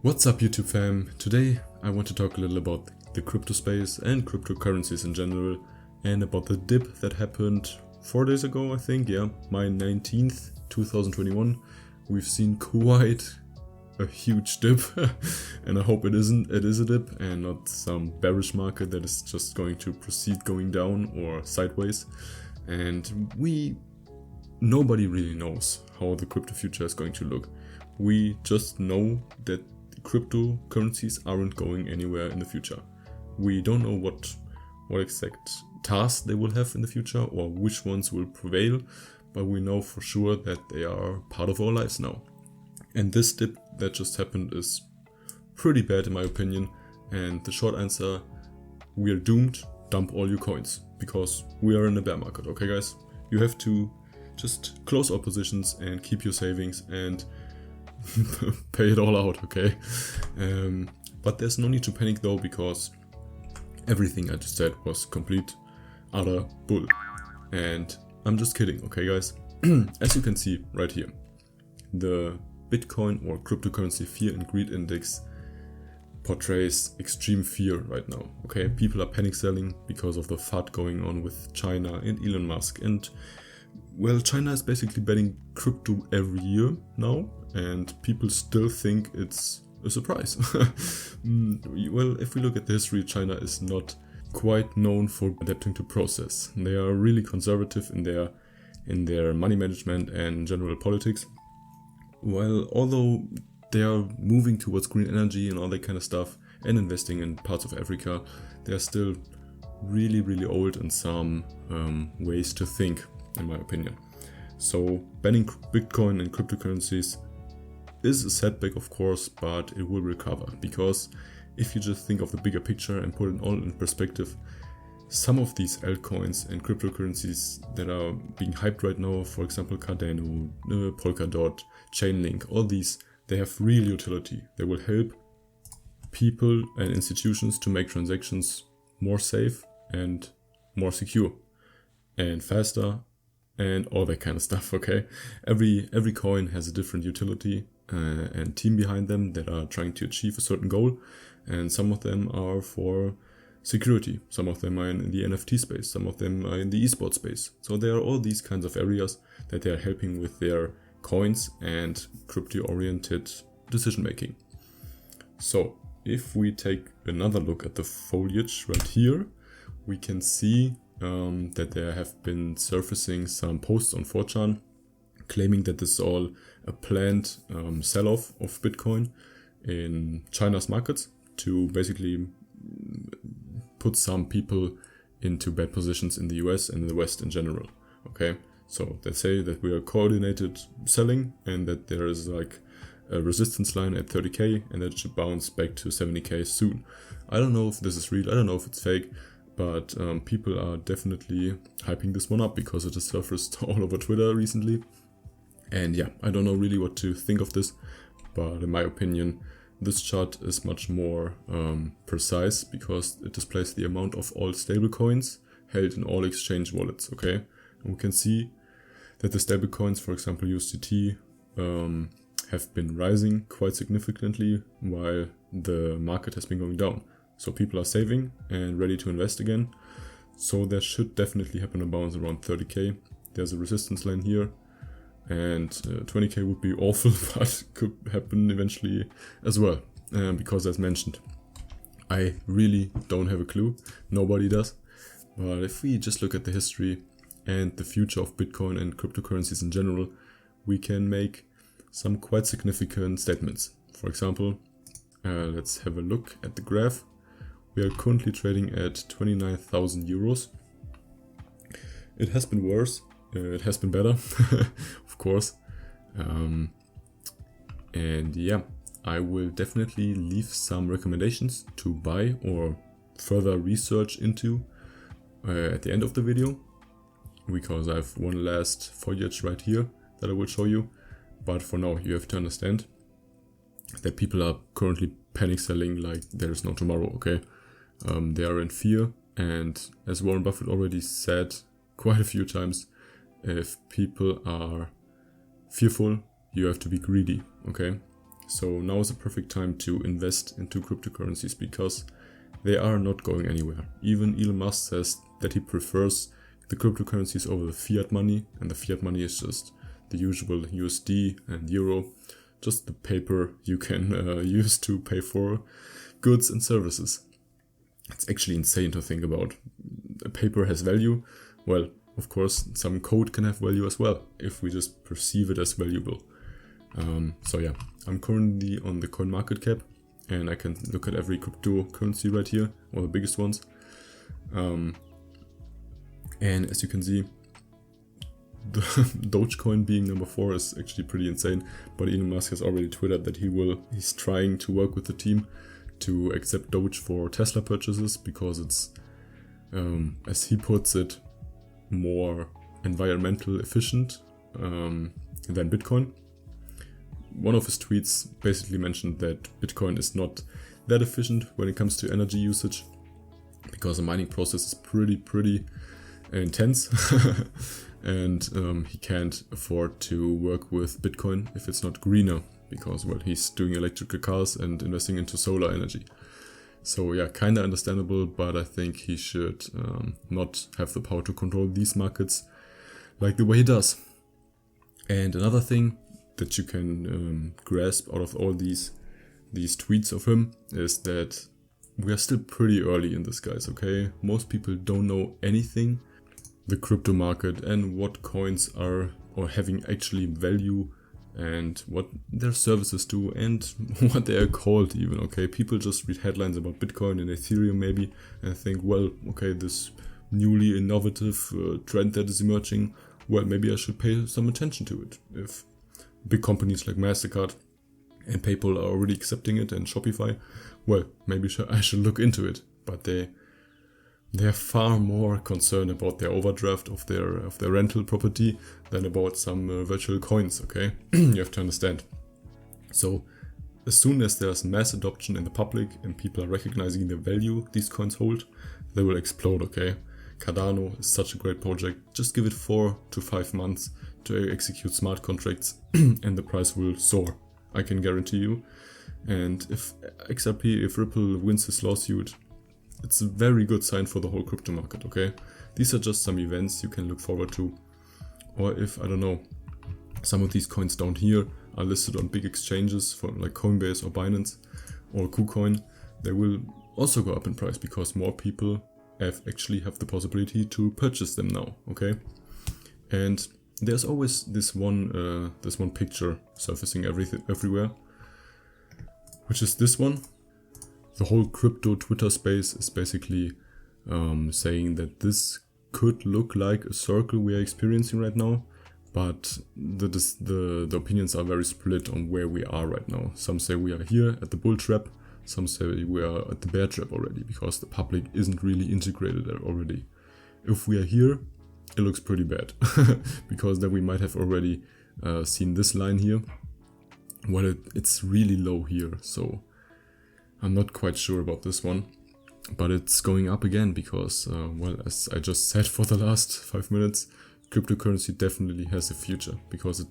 What's up YouTube fam? Today I want to talk a little about the crypto space and cryptocurrencies in general and about the dip that happened 4 days ago, I think, yeah, May 19th, 2021. We've seen quite a huge dip and I hope it is a dip and not some bearish market that is just going to proceed going down or sideways. And nobody really knows how the crypto future is going to look. We just know that cryptocurrencies aren't going anywhere in the future. We don't know what exact tasks they will have in the future or which ones will prevail, but we know for sure that they are part of our lives now. And this dip that just happened is pretty bad in my opinion, and the short answer, we are doomed. Dump all your coins, because we are in a bear market, okay guys? You have to just close all positions and keep your savings and pay it all out, okay? But there's no need to panic though, because everything I just said was complete utter bull. And I'm just kidding, okay guys? As you can see right here, the Bitcoin or cryptocurrency fear and greed index portrays extreme fear right now, okay? People are panic selling because of the FUD going on with China and Elon Musk, and well, China is basically banning crypto every year now, and people still think it's a surprise. Well, if we look at the history, China is not quite known for adapting to process. They are really conservative in their money management and general politics. Well, although they are moving towards green energy and all that kind of stuff and investing in parts of Africa, they are still really old in some ways to think, in my opinion. So banning Bitcoin and cryptocurrencies is a setback, of course, but it will recover, because if you just think of the bigger picture and put it all in perspective, some of these altcoins and cryptocurrencies that are being hyped right now, for example Cardano, Polkadot, Chainlink, all these, they have real utility. They will help people and institutions to make transactions more safe and more secure and faster and all that kind of stuff, okay? Every coin has a different utility and team behind them that are trying to achieve a certain goal, and some of them are for security, some of them are in the NFT space, some of them are in the esports space. So there are all these kinds of areas that they are helping with their coins and crypto-oriented decision making. So if we take another look at the foliage right here, we can see that there have been surfacing some posts on 4chan claiming that this is all a planned sell-off of Bitcoin in China's markets to basically put some people into bad positions in the US and the West in general, okay? So they say that we are coordinated selling and that there is like a resistance line at 30k and that it should bounce back to 70k soon. I don't know if this is real, I don't know if it's fake, but people are definitely hyping this one up because it has surfaced all over Twitter recently. And yeah, I don't know really what to think of this, but in my opinion, this chart is much more precise because it displays the amount of all stablecoins held in all exchange wallets, okay? And we can see that the stablecoins, for example USDT, have been rising quite significantly while the market has been going down. So people are saving and ready to invest again. So there should definitely happen a bounce around 30k. There's a resistance line here. And 20k would be awful, but could happen eventually as well. Because as mentioned, I really don't have a clue. Nobody does. But if we just look at the history and the future of Bitcoin and cryptocurrencies in general, we can make some quite significant statements. For example, let's have a look at the graph. We are currently trading at 29,000 euros. It has been worse. It has been better, of course. And yeah, I will definitely leave some recommendations to buy or further research into at the end of the video, because I have one last foliage right here that I will show you. But for now, you have to understand that people are currently panic selling like there is no tomorrow, okay? They are in fear, and as Warren Buffett already said quite a few times, if people are fearful, you have to be greedy, okay? So now is a perfect time to invest into cryptocurrencies because they are not going anywhere. Even Elon Musk says that he prefers the cryptocurrencies over the fiat money, and the fiat money is just the usual USD and euro, just the paper you can use to pay for goods and services. It's actually insane to think about. A paper has value. Well, of course, some code can have value as well, if we just perceive it as valuable. So yeah, I'm currently on the CoinMarketCap, and I can look at every cryptocurrency right here, all the biggest ones. And as you can see, the Dogecoin being number 4 is actually pretty insane, but Elon Musk has already tweeted that he's trying to work with the team to accept Doge for Tesla purchases because it's, as he puts it, more environmental efficient than Bitcoin. One of his tweets basically mentioned that Bitcoin is not that efficient when it comes to energy usage because the mining process is pretty intense and he can't afford to work with Bitcoin if it's not greener because, well, he's doing electrical cars and investing into solar energy. So yeah, kinda understandable, but I think he should not have the power to control these markets like the way he does. And another thing that you can grasp out of all these tweets of him is that we are still pretty early in this, guys, okay? Most people don't know anything, the crypto market and what coins are or having actually value and what their services do and what they are called even, okay? People just read headlines about Bitcoin and Ethereum maybe and think, well, okay, this newly innovative trend that is emerging, well, maybe I should pay some attention to it. If big companies like MasterCard and PayPal are already accepting it and Shopify, well, maybe I should look into it. But they're far more concerned about their overdraft of their rental property than about some virtual coins, okay? You have to understand. So as soon as there's mass adoption in the public and people are recognizing the value these coins hold, they will explode, okay? Cardano is such a great project. Just give it 4 to 5 months to execute smart contracts and the price will soar, I can guarantee you. And if Ripple wins this lawsuit, it's a very good sign for the whole crypto market, okay? These are just some events you can look forward to. Or if, I don't know, some of these coins down here are listed on big exchanges for like Coinbase or Binance or KuCoin, they will also go up in price because more people have the possibility to purchase them now, okay? And there's always this one picture surfacing everywhere, which is this one. The whole crypto Twitter space is basically saying that this could look like a circle we are experiencing right now, but the opinions are very split on where we are right now. Some say we are here at the bull trap, some say we are at the bear trap already because the public isn't really integrated there already. If we are here, it looks pretty bad because then we might have already seen this line here. Well, it's really low here, so I'm not quite sure about this one, but it's going up again because, well, as I just said for the last 5 minutes, cryptocurrency definitely has a future because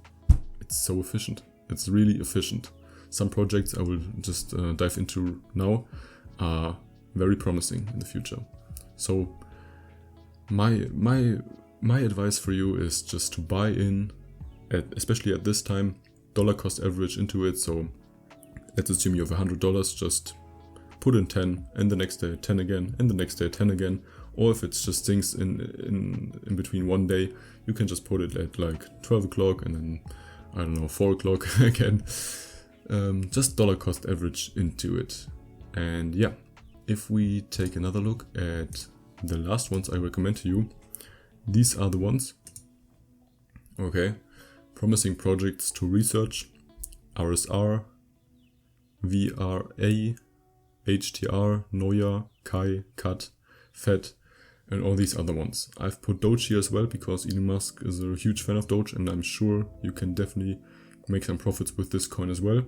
it's so efficient. It's really efficient. Some projects I will just dive into now are very promising in the future. So my advice for you is just to buy in, especially at this time, dollar cost average into it. So let's assume you have $100, just put in 10 and the next day 10 again and the next day 10 again. Or if it's just things in between one day, you can just put it at like 12 o'clock and then, I don't know, 4 o'clock again. Just dollar cost average into it. And yeah, if we take another look at the last ones I recommend to you, these are the ones. Okay, promising projects to research: RSR, VRA, HTR, Noya, Kai, Cut, Fed, and all these other ones. I've put Doge here as well because Elon Musk is a huge fan of Doge and I'm sure you can definitely make some profits with this coin as well.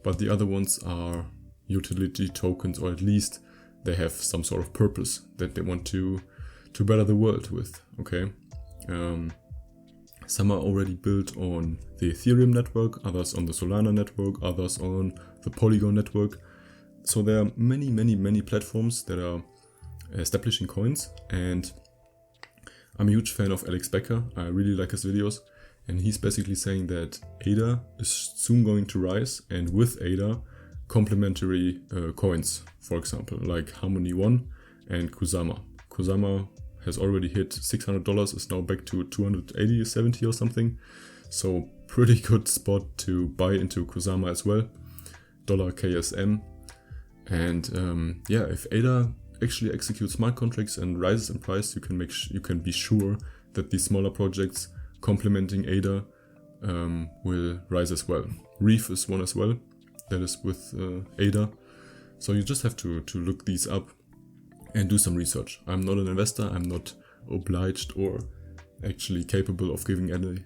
But the other ones are utility tokens, or at least they have some sort of purpose that they want to better the world with, okay? Some are already built on the Ethereum network, others on the Solana network, others on the Polygon network. So there are many platforms that are establishing coins, and I'm a huge fan of Alex Becker. I really like his videos, and he's basically saying that ADA is soon going to rise, and with ADA, complementary coins, for example, like Harmony One and Kusama. Kusama has already hit $600, is now back to 280, 70 or something. So pretty good spot to buy into Kusama as well. $KSM. And yeah, if ADA actually executes smart contracts and rises in price, you can be sure that these smaller projects complementing ADA will rise as well. Reef is one as well, that is with ADA. So you just have to look these up and do some research. I'm not an investor, I'm not obliged or actually capable of giving any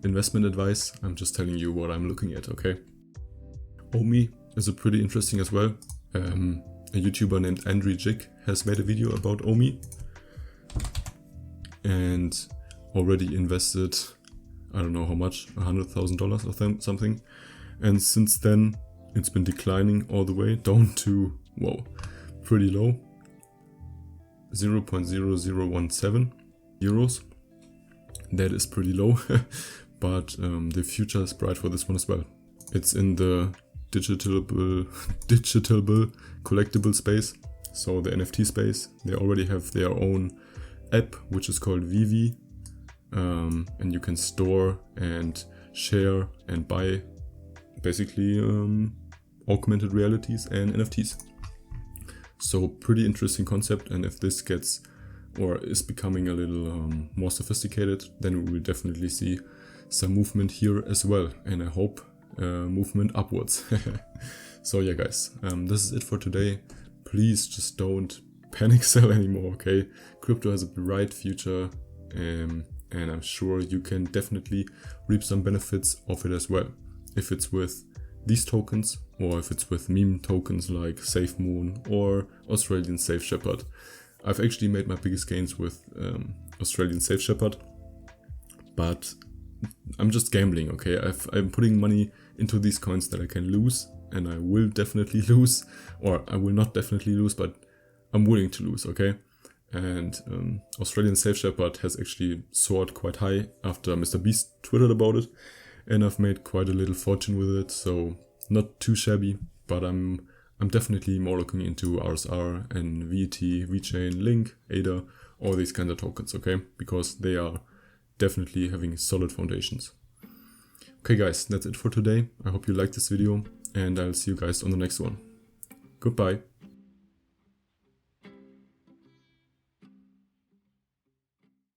investment advice. I'm just telling you what I'm looking at, okay? OMI is a pretty interesting as well. A YouTuber named Andrew Jig has made a video about OMI and already invested, I don't know how much, $100,000 or something. And since then, it's been declining all the way down to, whoa, pretty low, 0.0017 euros. That is pretty low, but the future is bright for this one as well. It's in the digital collectible space, so the NFT space. They already have their own app, which is called Vivi, and you can store and share and buy basically augmented realities and NFTs. So pretty interesting concept, and if this gets or is becoming a little more sophisticated, then we will definitely see some movement here as well, and I hope movement upwards. So yeah guys, this is it for today. Please just don't panic sell anymore, okay? Crypto has a bright future, and I'm sure you can definitely reap some benefits of it as well. If it's with these tokens, or if it's with meme tokens like SafeMoon or Australian Safe Shepherd. I've actually made my biggest gains with Australian Safe Shepherd, but I'm just gambling, okay? I'm putting money into these coins that I can lose, and I will definitely lose, or I will not definitely lose, but I'm willing to lose, okay? And Australian Safe Shepherd has actually soared quite high after Mr. Beast tweeted about it, and I've made quite a little fortune with it, so not too shabby, but I'm definitely more looking into RSR and VET, VeChain, Link, ADA, all these kinds of tokens, okay? Because they are definitely having solid foundations. Okay guys, that's it for today. I hope you liked this video, and I'll see you guys on the next one. Goodbye.